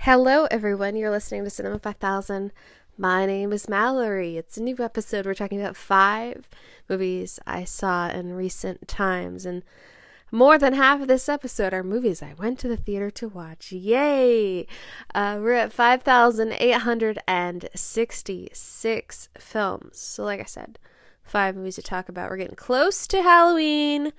Hello, everyone. You're listening to Cinema 5000. My name is Mallory. It's a new episode. We're talking about 5 movies I saw in recent times. And more than half of this episode are movies I went to the theater to watch. Yay! We're at 5,866 films. So, like I said, 5 movies to talk about. We're getting close to Halloween.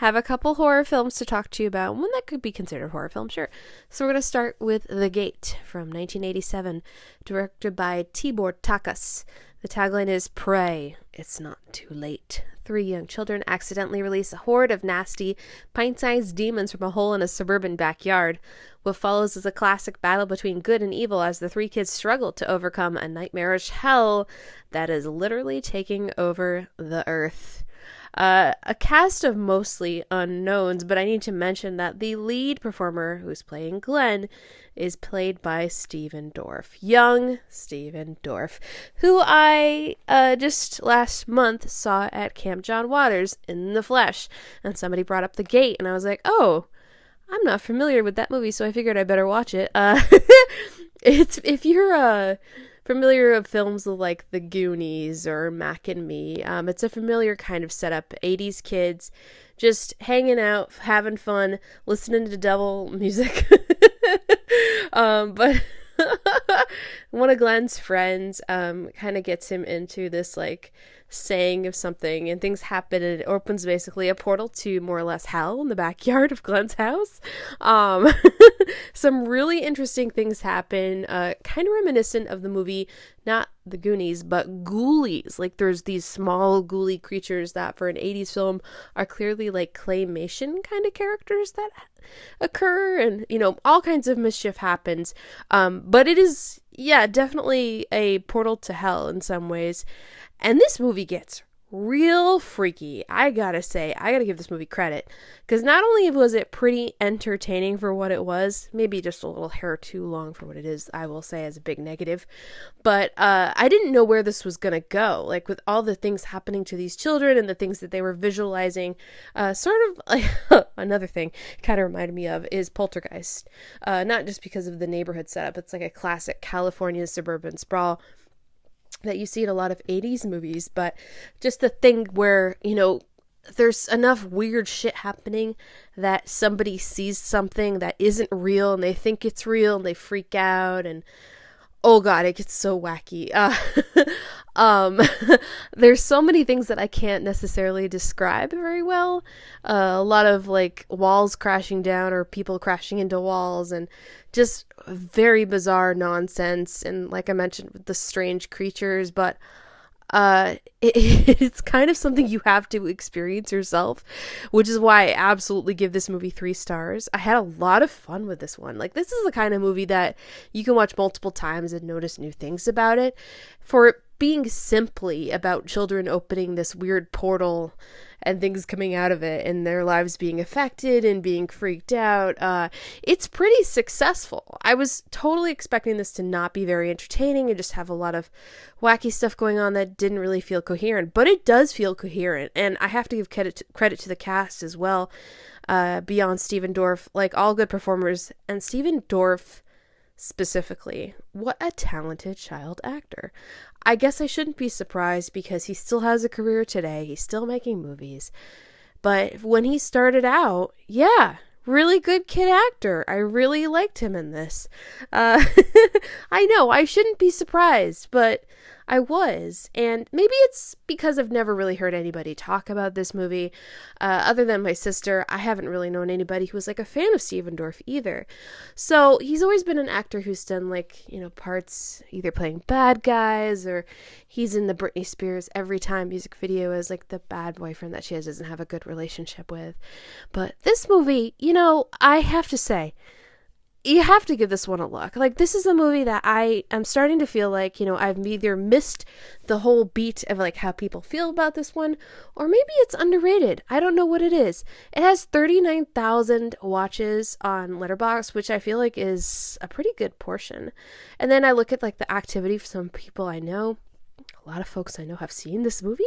Have a couple horror films to talk to you about. One that could be considered horror film, sure. So we're going to start with The Gate from 1987, directed by Tibor Takas. The tagline is, "Pray, it's not too late." 3 young children accidentally release a horde of nasty, pint-sized demons from a hole in a suburban backyard. What follows is a classic battle between good and evil as the 3 kids struggle to overcome a nightmarish hell that is literally taking over the earth. A cast of mostly unknowns, but I need to mention that the lead performer who's playing Glenn is played by Stephen Dorff. Young Stephen Dorff, who I just last month saw at Camp John Waters in the flesh. And somebody brought up The Gate, and I was like, oh, I'm not familiar with that movie, so I figured I better watch it. If you're familiar of films like The Goonies or Mac and Me, it's a familiar kind of setup. 80s kids just hanging out, having fun, listening to devil music. But one of Glenn's friends kind of gets him into this saying of something, and things happen, and it opens basically a portal to more or less hell in the backyard of Glenn's house. Some really interesting things happen, kind of reminiscent of the movie, not The Goonies, but Ghoulies. There's these small ghoulie creatures that for an 80s film are clearly claymation kind of characters that occur, and all kinds of mischief happens. But it is, definitely a portal to hell in some ways. And this movie gets real freaky. I gotta give this movie credit, because not only was it pretty entertaining for what it was, maybe just a little hair too long for what it is, I will say as a big negative, but I didn't know where this was gonna go, with all the things happening to these children and the things that they were visualizing. Sort of another thing kind of reminded me of is Poltergeist, not just because of the neighborhood setup. It's a classic California suburban sprawl that you see in a lot of 80s movies, but just the thing where, there's enough weird shit happening that somebody sees something that isn't real and they think it's real and they freak out, and oh god, it gets so wacky. There's so many things that I can't necessarily describe very well. A lot of walls crashing down or people crashing into walls, and just very bizarre nonsense. And like I mentioned with the strange creatures, but it's kind of something you have to experience yourself, which is why I absolutely give this movie 3 stars. I had a lot of fun with this one. This is the kind of movie that you can watch multiple times and notice new things about it. For it being simply about children opening this weird portal and things coming out of it and their lives being affected and being freaked out, it's pretty successful. I was totally expecting this to not be very entertaining and just have a lot of wacky stuff going on that didn't really feel coherent, but it does feel coherent, and I have to give credit to the cast as well, beyond Stephen Dorff. All good performers, and Stephen Dorff specifically, what a talented child actor. I guess I shouldn't be surprised, because he still has a career today. He's still making movies. But when he started out, really good kid actor. I really liked him in this. I know, I shouldn't be surprised, but I was. And maybe it's because I've never really heard anybody talk about this movie. Other than my sister, I haven't really known anybody who was a fan of Stephen Dorff either. So he's always been an actor who's done parts either playing bad guys, or he's in the Britney Spears Every Time music video as the bad boyfriend that she doesn't have a good relationship with. But this movie, I have to say, you have to give this one a look. This is a movie that I am starting to feel I've either missed the whole beat of how people feel about this one, or maybe it's underrated. I don't know what it is. It has 39,000 watches on Letterboxd, which I feel is a pretty good portion. And then I look at the activity for some people I know. A lot of folks I know have seen this movie.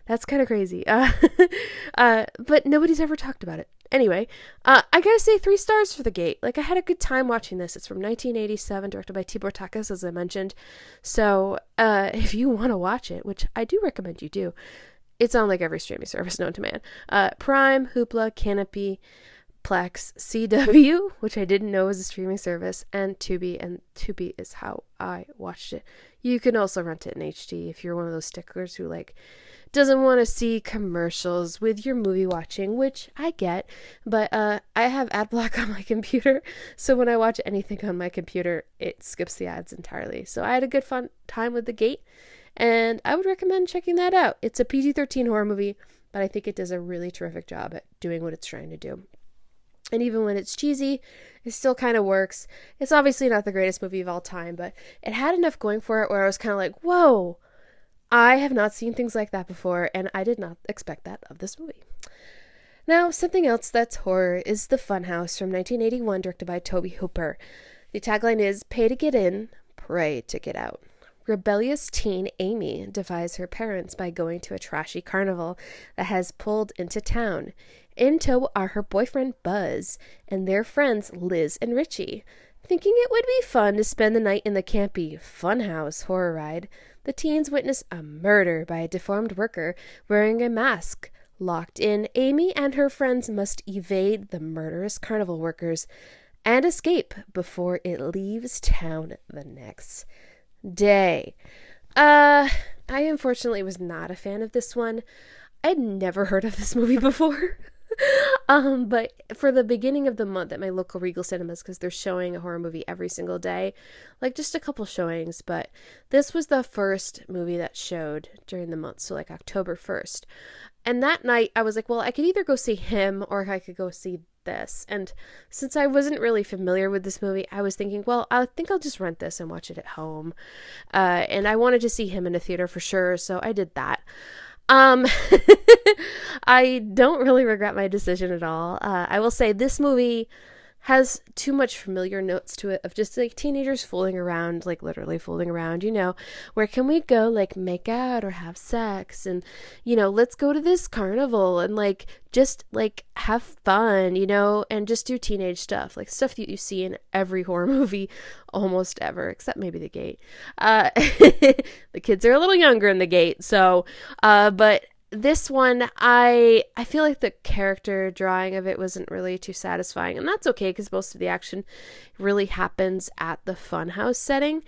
That's kind of crazy. But nobody's ever talked about it. Anyway, I gotta say 3 stars for The Gate. Like, I had a good time watching this. It's from 1987, directed by Tibor Takas, as I mentioned. So, if you want to watch it, which I do recommend you do, it's on like every streaming service known to man. Prime, Hoopla, Canopy, Plex, CW, which I didn't know was a streaming service, and Tubi, and Tubi is how I watched it. You can also rent it in HD if you're one of those sticklers who like doesn't want to see commercials with your movie watching, which I get, but I have ad block on my computer, so when I watch anything on my computer, it skips the ads entirely. So I had a good fun time with The Gate, and I would recommend checking that out. It's a PG-13 horror movie, but I think it does a really terrific job at doing what it's trying to do. And even when it's cheesy, it still kind of works. It's obviously not the greatest movie of all time, but it had enough going for it where I was kind of like, whoa, I have not seen things like that before, and I did not expect that of this movie. Now, something else that's horror is The Funhouse from 1981, directed by Tobe Hooper. The tagline is, "Pay to get in, pray to get out." Rebellious teen Amy defies her parents by going to a trashy carnival that has pulled into town. In tow are her boyfriend Buzz and their friends Liz and Richie. Thinking it would be fun to spend the night in the campy Funhouse horror ride, the teens witness a murder by a deformed worker wearing a mask. Locked in, Amy and her friends must evade the murderous carnival workers and escape before it leaves town the next day. I unfortunately was not a fan of this one. I'd never heard of this movie before. But for the beginning of the month at my local Regal Cinemas, because they're showing a horror movie every single day, like just a couple showings, but this was the first movie that showed during the month, so like October 1st. And that night I was like, well, I could either go see him or I could go see this. And since I wasn't really familiar with this movie, I was thinking, well, I think I'll just rent this and watch it at home. And I wanted to see him in a theater for sure, so I did that. I don't really regret my decision at all. I will say this movie has too much familiar notes to it of just like teenagers fooling around, like literally fooling around, you know, where can we go, like make out or have sex, and you know, let's go to this carnival and like just like have fun, you know, and just do teenage stuff, like stuff that you see in every horror movie almost ever, except maybe The Gate. The kids are a little younger in The Gate, so but this one, I feel like the character drawing of it wasn't really too satisfying, and that's okay because most of the action really happens at the Funhouse setting.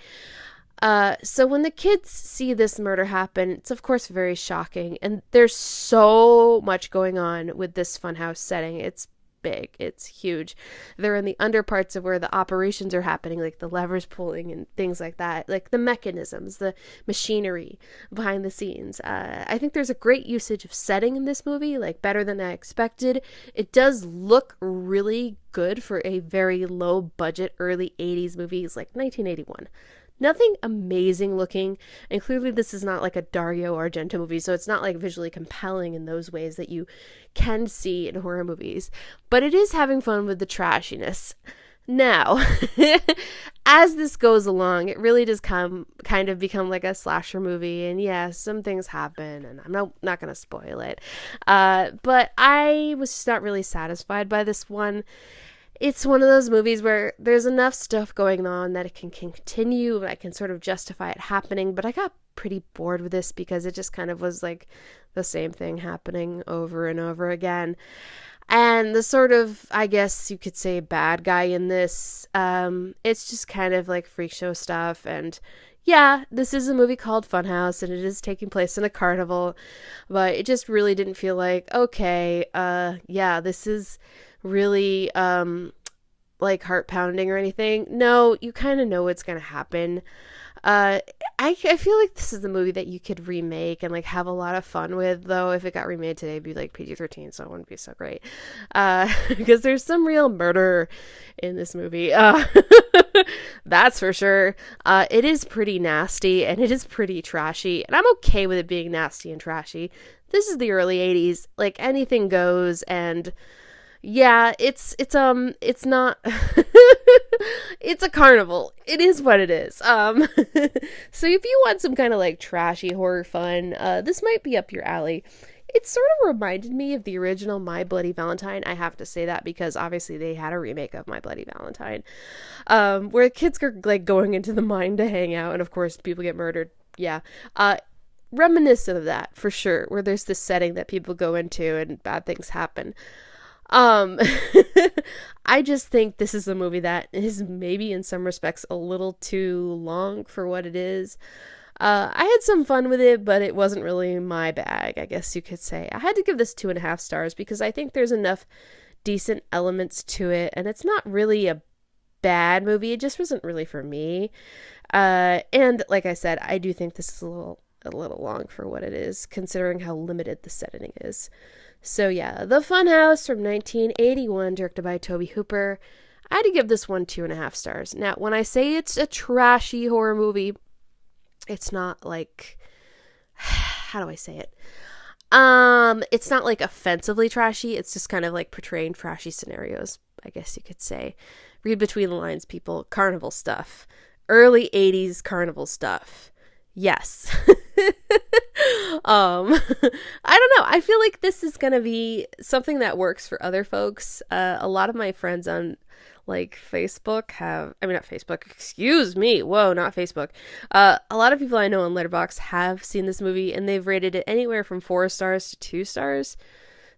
So when the kids see this murder happen, it's of course very shocking, and there's so much going on with this Funhouse setting. It's big, it's huge. They're in the underparts of where the operations are happening, like the levers pulling and things like that, like the mechanisms, the machinery behind the scenes. I think there's a great usage of setting in this movie, like better than I expected. It does look really good for a very low budget early 80s movies, like 1981. Nothing amazing looking, and clearly this is not like a Dario Argento movie, so it's not like visually compelling in those ways that you can see in horror movies, but it is having fun with the trashiness. Now, as this goes along, it really does kind of become like a slasher movie, and yeah, some things happen, and I'm not going to spoil it, but I was just not really satisfied by this one. It's one of those movies where there's enough stuff going on that it can continue, and I can sort of justify it happening, but I got pretty bored with this because it just kind of was like the same thing happening over and over again. And the sort of, I guess you could say, bad guy in this, it's just kind of like freak show stuff. And yeah, this is a movie called Funhouse, and it is taking place in a carnival, but it just really didn't feel like, okay, yeah, this is really like heart pounding or anything. No, you kind of know what's gonna happen. I feel like this is a movie that you could remake and like have a lot of fun with, though if it got remade today it'd be like PG-13, so it wouldn't be so great, because there's some real murder in this movie, that's for sure. It is pretty nasty and it is pretty trashy, and I'm okay with it being nasty and trashy. This is the early 80s, like anything goes, and yeah, it's not it's a carnival. It is what it is. So if you want some kind of like trashy horror fun, this might be up your alley. It sort of reminded me of the original My Bloody Valentine. I have to say that because obviously they had a remake of My Bloody Valentine, where kids are like going into the mine to hang out, and of course people get murdered. Yeah. Reminiscent of that for sure, where there's this setting that people go into and bad things happen. Um, I just think this is a movie that is maybe in some respects a little too long for what it is. I had some fun with it, but it wasn't really my bag, I guess you could say. I had to give this 2.5 stars because I think there's enough decent elements to it, and it's not really a bad movie. It just wasn't really for me. And like I said, I do think this is a little long for what it is, considering how limited the setting is. So yeah, The Funhouse from 1981, directed by Tobe Hooper. I had to give this one 2.5 stars. Now, when I say it's a trashy horror movie, it's not like, how do I say it? It's not like offensively trashy. It's just kind of like portraying trashy scenarios, I guess you could say. Read between the lines, people. Carnival stuff. Early 80s carnival stuff. Yes. I don't know. I feel like this is gonna be something that works for other folks. A lot of my friends on like Facebook not Facebook, excuse me. Whoa, not Facebook. A lot of people I know on Letterboxd have seen this movie and they've rated it anywhere from 4 stars to 2 stars.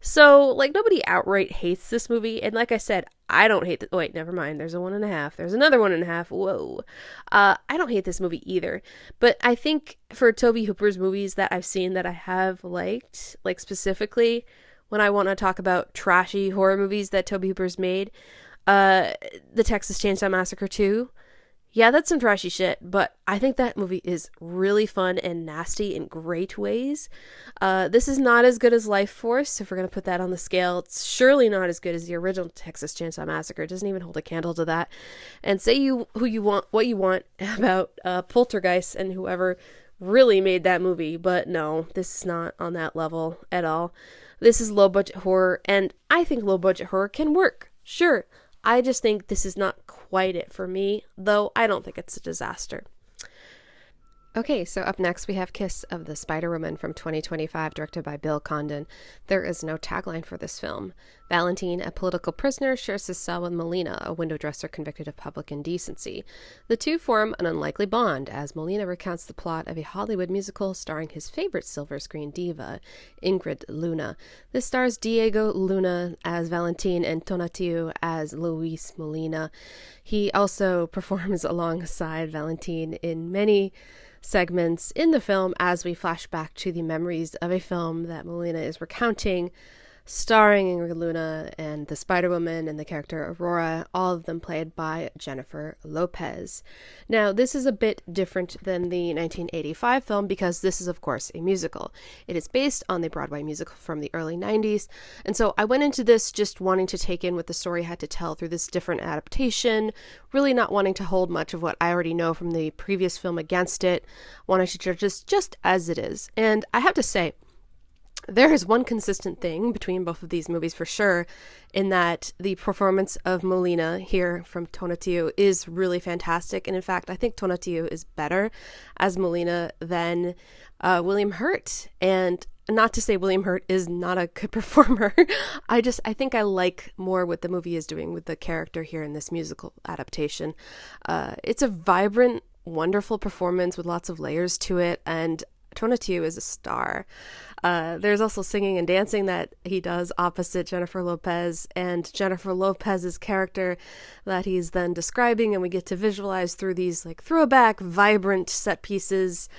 So, like, nobody outright hates this movie. And like I said, I don't hate wait, never mind. There's a 1.5. There's another 1.5. Whoa. I don't hate this movie either. But I think for Tobe Hooper's movies that I've seen that I have liked, like specifically when I want to talk about trashy horror movies that Tobe Hooper's made, The Texas Chainsaw Massacre 2. Yeah, that's some trashy shit, but I think that movie is really fun and nasty in great ways. This is not as good as Life Force, if we're going to put that on the scale. It's surely not as good as the original Texas Chainsaw Massacre. It doesn't even hold a candle to that. And say what you want about Poltergeist and whoever really made that movie, but no, this is not on that level at all. This is low-budget horror, and I think low-budget horror can work. Sure, I just think this is not quite it for me, though I don't think it's a disaster. Okay, so up next we have Kiss of the Spider-Woman from 2025, directed by Bill Condon. There is no tagline for this film. Valentine, a political prisoner, shares his cell with Melina, a window dresser convicted of public indecency. The two form an unlikely bond as Melina recounts the plot of a Hollywood musical starring his favorite silver screen diva, Ingrid Luna. This stars Diego Luna as Valentine and Tonatiuh as Luis Molina. He also performs alongside Valentine in many segments in the film as we flash back to the memories of a film that Molina is recounting, starring Ingrid Luna and the Spider-Woman and the character Aurora, all of them played by Jennifer Lopez. Now, this is a bit different than the 1985 film because this is, of course, a musical. It is based on the Broadway musical from the early 90s, and so I went into this just wanting to take in what the story had to tell through this different adaptation, really not wanting to hold much of what I already know from the previous film against it, wanting to judge this just as it is. And I have to say, there is one consistent thing between both of these movies for sure, in that the performance of Molina here from Tonatiuh is really fantastic. And in fact, I think Tonatiuh is better as Molina than William Hurt. And not to say William Hurt is not a good performer. I think I like more what the movie is doing with the character here in this musical adaptation. It's a vibrant, wonderful performance with lots of layers to it, and Tonatiuh is a star. There's also singing and dancing that he does opposite Jennifer Lopez, and Jennifer Lopez's character that he's then describing, and we get to visualize through these like throwback, vibrant set pieces.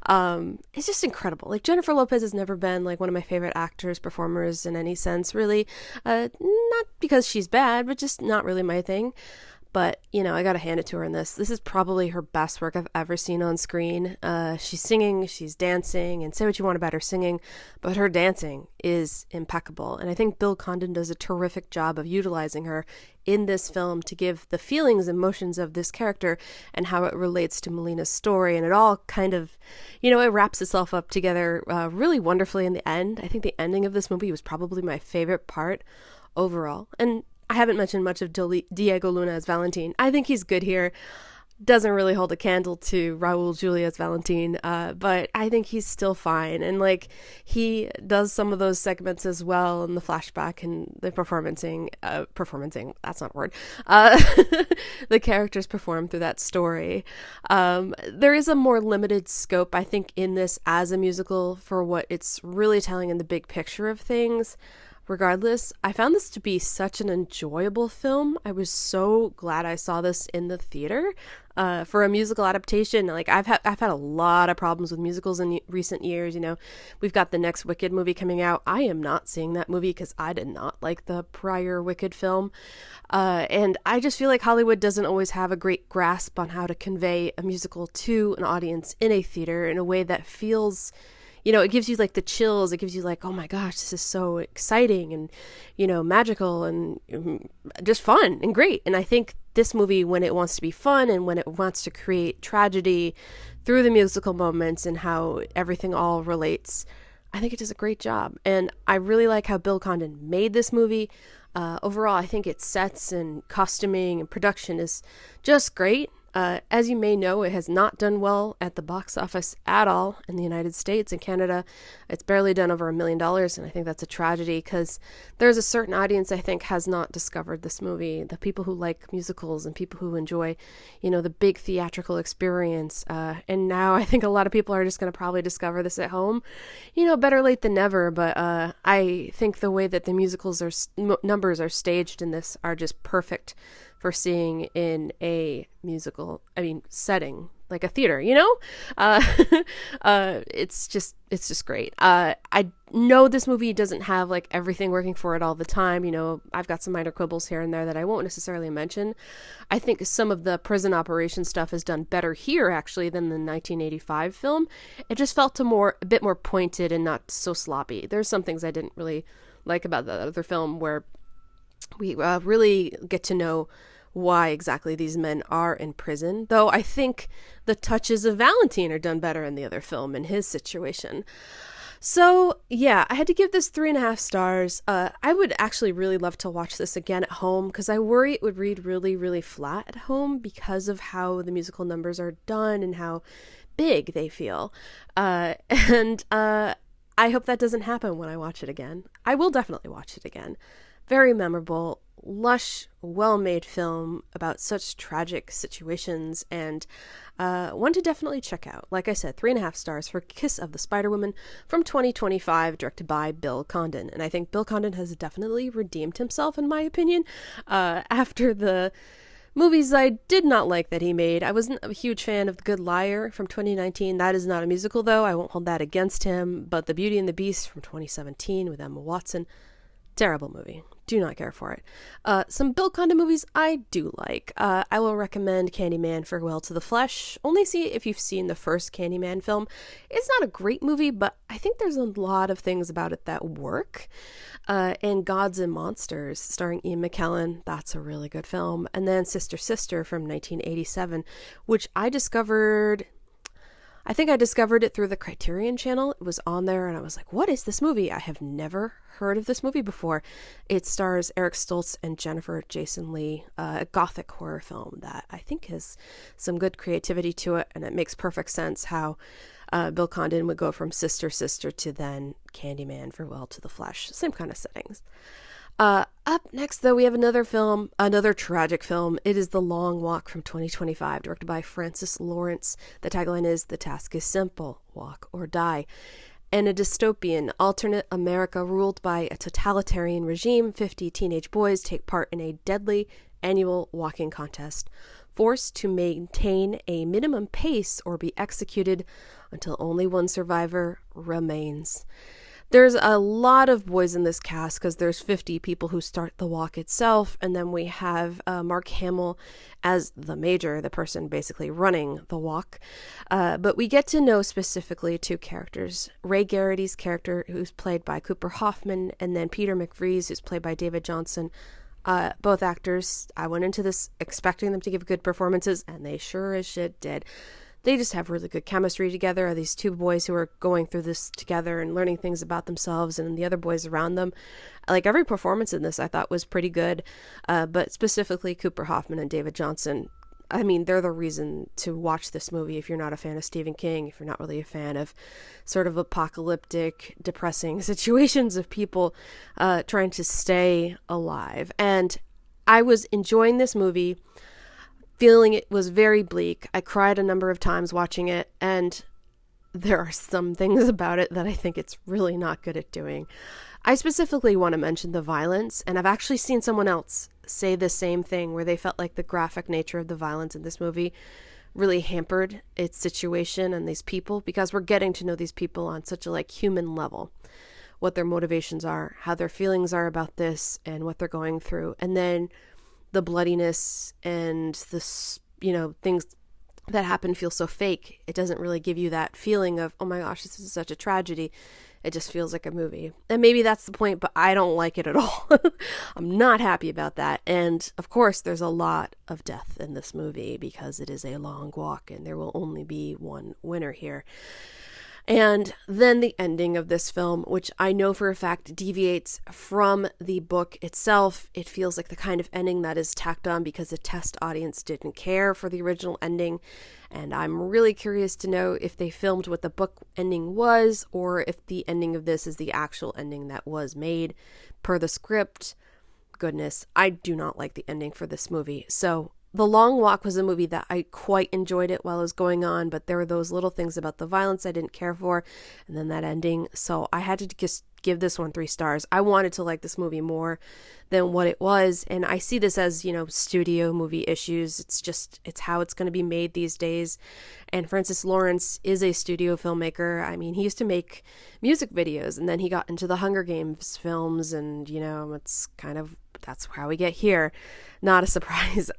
It's just incredible. Like, Jennifer Lopez has never been like one of my favorite actors, performers in any sense, really. Not because she's bad, but just not really my thing. But, you know, I gotta hand it to her in this. This is probably her best work I've ever seen on screen. She's singing, she's dancing, and say what you want about her singing, but her dancing is impeccable. And I think Bill Condon does a terrific job of utilizing her in this film to give the feelings and emotions of this character and how it relates to Melina's story. And it all kind of, you know, it wraps itself up together really wonderfully in the end. I think the ending of this movie was probably my favorite part overall. And I haven't mentioned much of Diego Luna as Valentine. I think he's good here. doesn't really hold a candle to Raul Julia's Valentine, but I think he's still fine. And like he does some of those segments as well in the flashback and the performancing, that's not a word. The characters perform through that story. There is a more limited scope, I think, in this as a musical for what it's really telling in the big picture of things. Regardless, I found this to be such an enjoyable film. I was so glad I saw this in the theater. For a musical adaptation, like I've had a lot of problems with musicals in recent years. You know, we've got the next Wicked movie coming out. I am not seeing that movie because I did not like the prior Wicked film, and I just feel like Hollywood doesn't always have a great grasp on how to convey a musical to an audience in a theater in a way that feels, you know, it gives you like the chills. It gives you like, oh my gosh, this is so exciting and, you know, magical and just fun and great. And I think this movie, when it wants to be fun and when it wants to create tragedy through the musical moments and how everything all relates, I think it does a great job. And I really like how Bill Condon made this movie. Overall, I think its sets and costuming and production is just great. As you may know, it has not done well at the box office at all in the United States and Canada. It's barely done over $1 million, and I think that's a tragedy because there's a certain audience I think has not discovered this movie. The people who like musicals and people who enjoy, you know, the big theatrical experience. And now I think a lot of people are just going to probably discover this at home. You know, better late than never, but I think the way that the musicals numbers are staged in this are just perfect for seeing in a musical, setting, like a theater, you know? It's just great. I know this movie doesn't have like everything working for it all the time. You know, I've got some minor quibbles here and there that I won't necessarily mention. I think some of the prison operation stuff is done better here actually than the 1985 film. It just felt a bit more pointed and not so sloppy. There's some things I didn't really like about the other film where we really get to know why exactly these men are in prison, though I think the touches of Valentine are done better in the other film in his situation. So yeah, I had to give this 3.5 stars. I would actually really love to watch this again at home because I worry it would read really, really flat at home because of how the musical numbers are done and how big they feel. And I hope that doesn't happen when I watch it again. I will definitely watch it again. Very memorable, lush, well-made film about such tragic situations, and one to definitely check out. Like I said, 3.5 stars for Kiss of the Spider-Woman from 2025, directed by Bill Condon. And I think Bill Condon has definitely redeemed himself, in my opinion, after the movies I did not like that he made. I wasn't a huge fan of The Good Liar from 2019. That is not a musical, though. I won't hold that against him. But The Beauty and the Beast from 2017 with Emma Watson, terrible movie. Do not care for it. Some Bill Condon movies I do like. I will recommend Candyman Farewell to the Flesh. Only see it if you've seen the first Candyman film. It's not a great movie, but I think there's a lot of things about it that work. And Gods and Monsters, starring Ian McKellen. That's a really good film. And then Sister Sister from 1987, which I think I discovered it through the Criterion Channel. It was on there and I was like, what is this movie? I have never heard of this movie before. It stars Eric Stoltz and Jennifer Jason Leigh, a gothic horror film that I think has some good creativity to it, and it makes perfect sense how Bill Condon would go from Sister Sister to then Candyman Farewell to the Flesh. Same kind of settings. Up next, though, we have another film, another tragic film. It is The Long Walk from 2025, directed by Francis Lawrence. The tagline is, "The task is simple, walk or die." In a dystopian, alternate America ruled by a totalitarian regime, 50 teenage boys take part in a deadly annual walking contest, forced to maintain a minimum pace or be executed until only one survivor remains. There's a lot of boys in this cast because there's 50 people who start the walk itself, and then we have Mark Hamill as the major, the person basically running the walk. But we get to know specifically two characters. Ray Garrity's character, who's played by Cooper Hoffman, and then Peter McVries, who's played by David Johnson. Both actors, I went into this expecting them to give good performances, and they sure as shit did. They just have really good chemistry together. These two boys who are going through this together and learning things about themselves and the other boys around them. Like, every performance in this I thought was pretty good, but specifically Cooper Hoffman and David Johnson I mean, they're the reason to watch this movie if you're not a fan of Stephen King, if you're not really a fan of sort of apocalyptic, depressing situations of people trying to stay alive. And I was enjoying this movie, feeling it was very bleak. I cried a number of times watching it, and there are some things about it that I think it's really not good at doing. I specifically want to mention the violence, and I've actually seen someone else say the same thing, where they felt like the graphic nature of the violence in this movie really hampered its situation and these people, because we're getting to know these people on such a like human level, what their motivations are, how their feelings are about this, and what they're going through. And then the bloodiness and this, things that happen feel so fake. It doesn't really give you that feeling of, oh my gosh, this is such a tragedy. It just feels like a movie. And maybe that's the point, but I don't like it at all. I'm not happy about that. And of course, there's a lot of death in this movie because it is a long walk and there will only be one winner here. And then the ending of this film, which I know for a fact deviates from the book itself. It feels like the kind of ending that is tacked on because the test audience didn't care for the original ending. And I'm really curious to know if they filmed what the book ending was, or if the ending of this is the actual ending that was made per the script. Goodness, I do not like the ending for this movie. So The Long Walk was a movie that I quite enjoyed it while it was going on, but there were those little things about the violence I didn't care for, and then that ending. So I had to just give this one 3 stars. I wanted to like this movie more than what it was, and I see this as, studio movie issues. It's how it's going to be made these days. And Francis Lawrence is a studio filmmaker. I mean, he used to make music videos, and then he got into the Hunger Games films, and, it's kind of, that's how we get here. Not a surprise.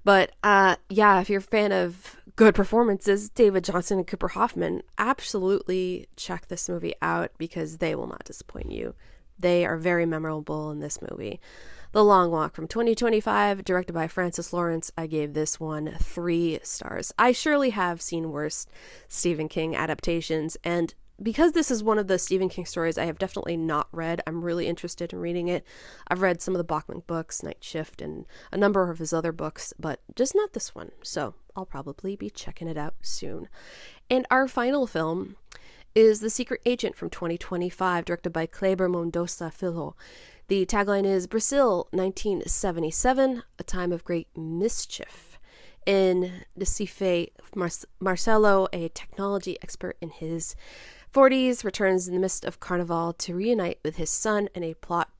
But if you're a fan of good performances, David Johnson and Cooper Hoffman, absolutely check this movie out because they will not disappoint you. They are very memorable in this movie. The Long Walk from 2025, directed by Francis Lawrence. I gave this one 3 stars. I surely have seen worse Stephen King adaptations, and because this is one of the Stephen King stories I have definitely not read, I'm really interested in reading it. I've read some of the Bachman books, Night Shift, and a number of his other books, but just not this one. So I'll probably be checking it out soon. And our final film is The Secret Agent from 2025, directed by Kleber Mendoza Filho. The tagline is Brazil, 1977, a time of great mischief. In Recife, Marcelo, a technology expert in his 40s, returns in the midst of Carnival to reunite with his son in a plot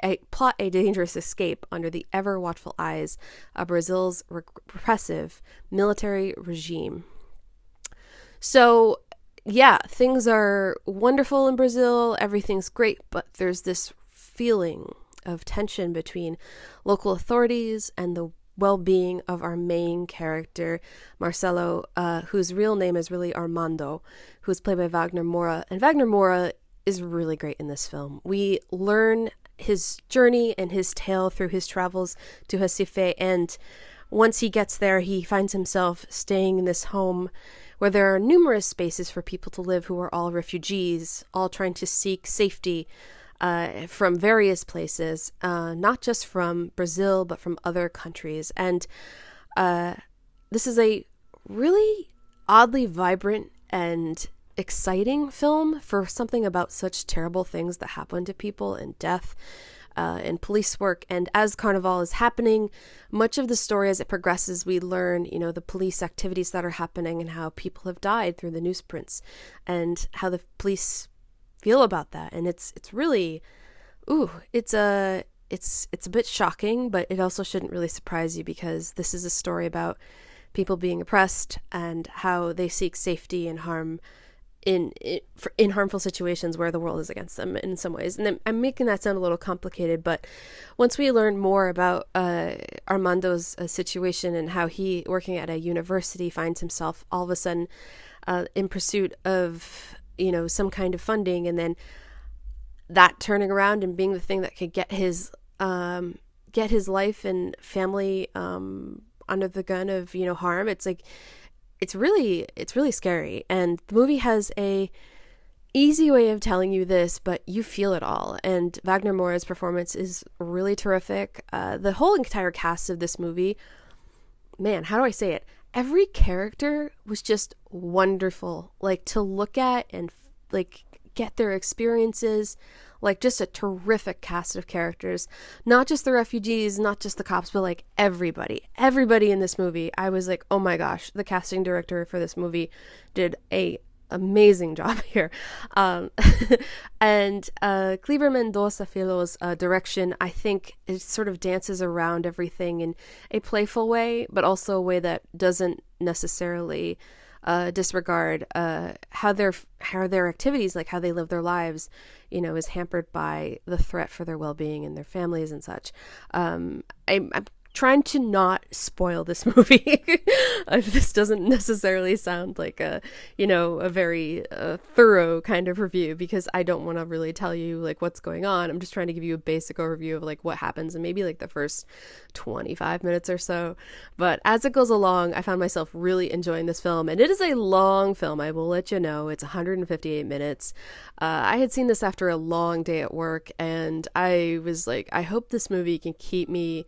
a dangerous escape under the ever watchful eyes of Brazil's repressive military regime. So, things are wonderful in Brazil. Everything's great, but there's this feeling of tension between local authorities and the well-being of our main character, Marcelo, whose real name is really Armando, who's played by Wagner Moura. And Wagner Moura is really great in this film. We learn his journey and his tale through his travels to Recife, and once he gets there, he finds himself staying in this home where there are numerous spaces for people to live who are all refugees, all trying to seek safety from various places, not just from Brazil, but from other countries. And this is a really oddly vibrant and exciting film for something about such terrible things that happen to people, and death and police work. And as Carnival is happening, much of the story as it progresses, we learn, the police activities that are happening and how people have died through the newsprints and how the police feel about that. And it's really, it's a bit shocking, but it also shouldn't really surprise you because this is a story about people being oppressed and how they seek safety and harm in harmful situations where the world is against them in some ways. And I'm making that sound a little complicated, but once we learn more about Armando's situation and how he, working at a university, finds himself all of a sudden in pursuit of some kind of funding, and then that turning around and being the thing that could get his life and family under the gun of harm. It's really scary, and the movie has a easy way of telling you this, but you feel it all. And Wagner Moura's performance is really terrific. The whole entire cast of this movie, man, how do I say it? Every character was just wonderful, like to look at and like get their experiences. Like just a terrific cast of characters, not just the refugees, not just the cops, but like everybody in this movie. I was like, oh my gosh, the casting director for this movie did a amazing job here. And Kleber Mendoza Filho's direction, I think it sort of dances around everything in a playful way, but also a way that doesn't necessarily disregard how their activities, like how they live their lives, is hampered by the threat for their well-being and their families and such. I'm trying to not spoil this movie. This doesn't necessarily sound like a very thorough kind of review, because I don't want to really tell you like what's going on. I'm just trying to give you a basic overview of like what happens in maybe like the first 25 minutes or so. But as it goes along, I found myself really enjoying this film, and it is a long film. I will let you know it's 158 minutes. I had seen this after a long day at work, and I was like, I hope this movie can keep me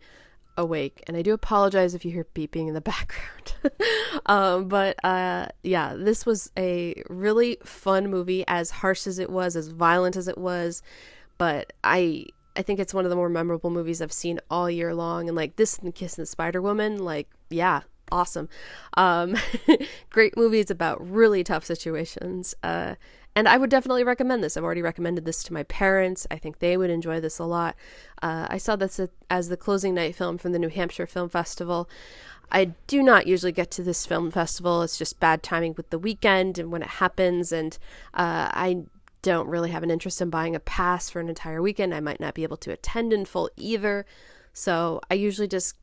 awake, and I do apologize if you hear beeping in the background. But this was a really fun movie, as harsh as it was, as violent as it was, but I think it's one of the more memorable movies I've seen all year long. And like this and Kiss and the Spider-Woman, like, yeah, awesome. Great movie. It's about really tough situations, and I would definitely recommend this. I've already recommended this to my parents. I think they would enjoy this a lot. I saw this as the closing night film from the New Hampshire Film Festival. I do not usually get to this film festival. It's just bad timing with the weekend and when it happens. And I don't really have an interest in buying a pass for an entire weekend. I might not be able to attend in full either. So I usually just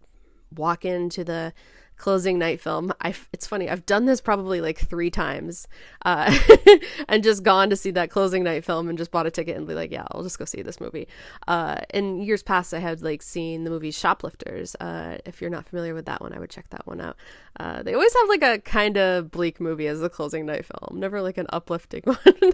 walk into the closing night film. It's funny, I've done this probably like 3 times and just gone to see that closing night film and just bought a ticket and be like, yeah, I'll just go see this movie. In years past, I had like seen the movie Shoplifters. If you're not familiar with that one, I would check that one out. They always have like a kind of bleak movie as a closing night film, never like an uplifting one.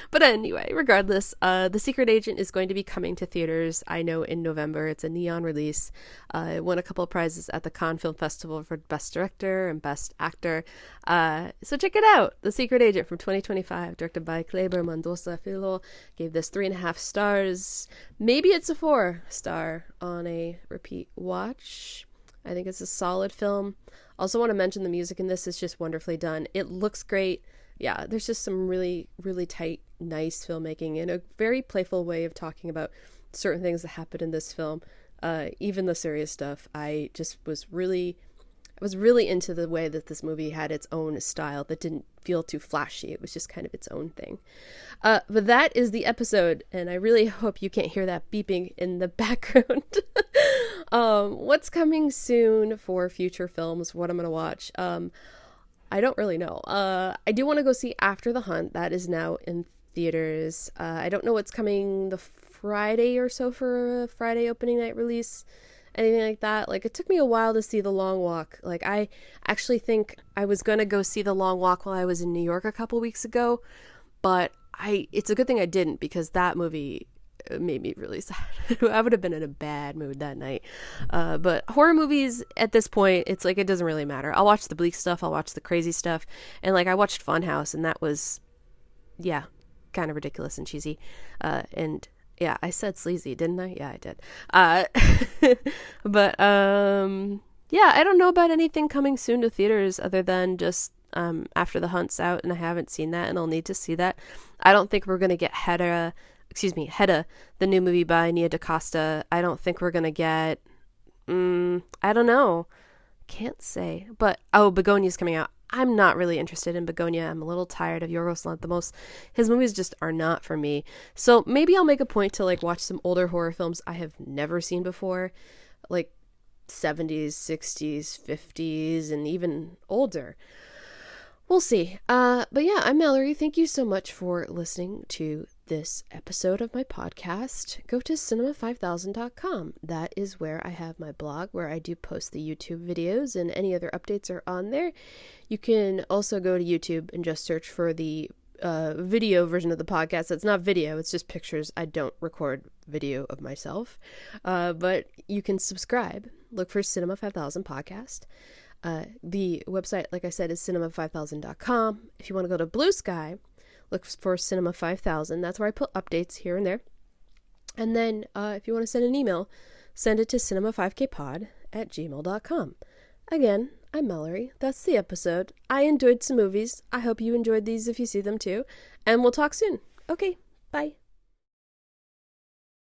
But anyway, regardless, The Secret Agent is going to be coming to theaters, I know, in November. It's a neon release. It won a couple of prizes at the Cannes Film Festival for Best Director and Best Actor. So check it out. The Secret Agent from 2025, directed by Kleber Mendoza Filho. Gave this 3.5 stars. Maybe it's a 4-star on a repeat watch. I think it's a solid film. Also want to mention the music in this is just wonderfully done. It looks great. Yeah, there's just some really, really tight, nice filmmaking and a very playful way of talking about certain things that happen in this film. Even the serious stuff. I was really into the way that this movie had its own style that didn't feel too flashy. It was just kind of its own thing. But that is the episode, and I really hope you can't hear that beeping in the background. What's coming soon for future films, what I'm going to watch? I don't really know. I do want to go see After the Hunt. That is now in theaters. I don't know what's coming the Friday or so for a Friday opening night release. Anything like that. Like, it took me a while to see The Long Walk. Like, I actually think I was going to go see The Long Walk while I was in New York a couple weeks ago, but it's a good thing I didn't, because that movie made me really sad. I would have been in a bad mood that night. But horror movies at this point, it's like, it doesn't really matter. I'll watch the bleak stuff. I'll watch the crazy stuff. And like, I watched Funhouse, and that was, yeah, kind of ridiculous and cheesy. And yeah, I said sleazy, didn't I? Yeah, I did. But yeah, I don't know about anything coming soon to theaters other than just After the Hunt's out, and I haven't seen that, and I'll need to see that. I don't think we're going to get Hedda, the new movie by Nia DaCosta. I don't think we're going to get, I don't know. Can't say. But, Begonia's coming out. I'm not really interested in Begonia. I'm a little tired of Yorgos Lanthimos. His movies just are not for me. So maybe I'll make a point to like watch some older horror films I have never seen before, like 70s, 60s, 50s, and even older. We'll see. But yeah, I'm Mallory. Thank you so much for listening to this episode of my podcast. Go to cinema5000.com. That is where I have my blog, where I do post the YouTube videos, and any other updates are on there. You can also go to YouTube and just search for the video version of the podcast. It's not video, it's just pictures. I don't record video of myself. But you can subscribe. Look for Cinema 5000 podcast. The website, like I said, is cinema5000.com. If you want to go to Bluesky, look for Cinema 5000. That's where I put updates here and there. And then if you want to send an email, send it to cinema5kpod@gmail.com. Again, I'm Mallory. That's the episode. I enjoyed some movies. I hope you enjoyed these if you see them too. And we'll talk soon. Okay, bye.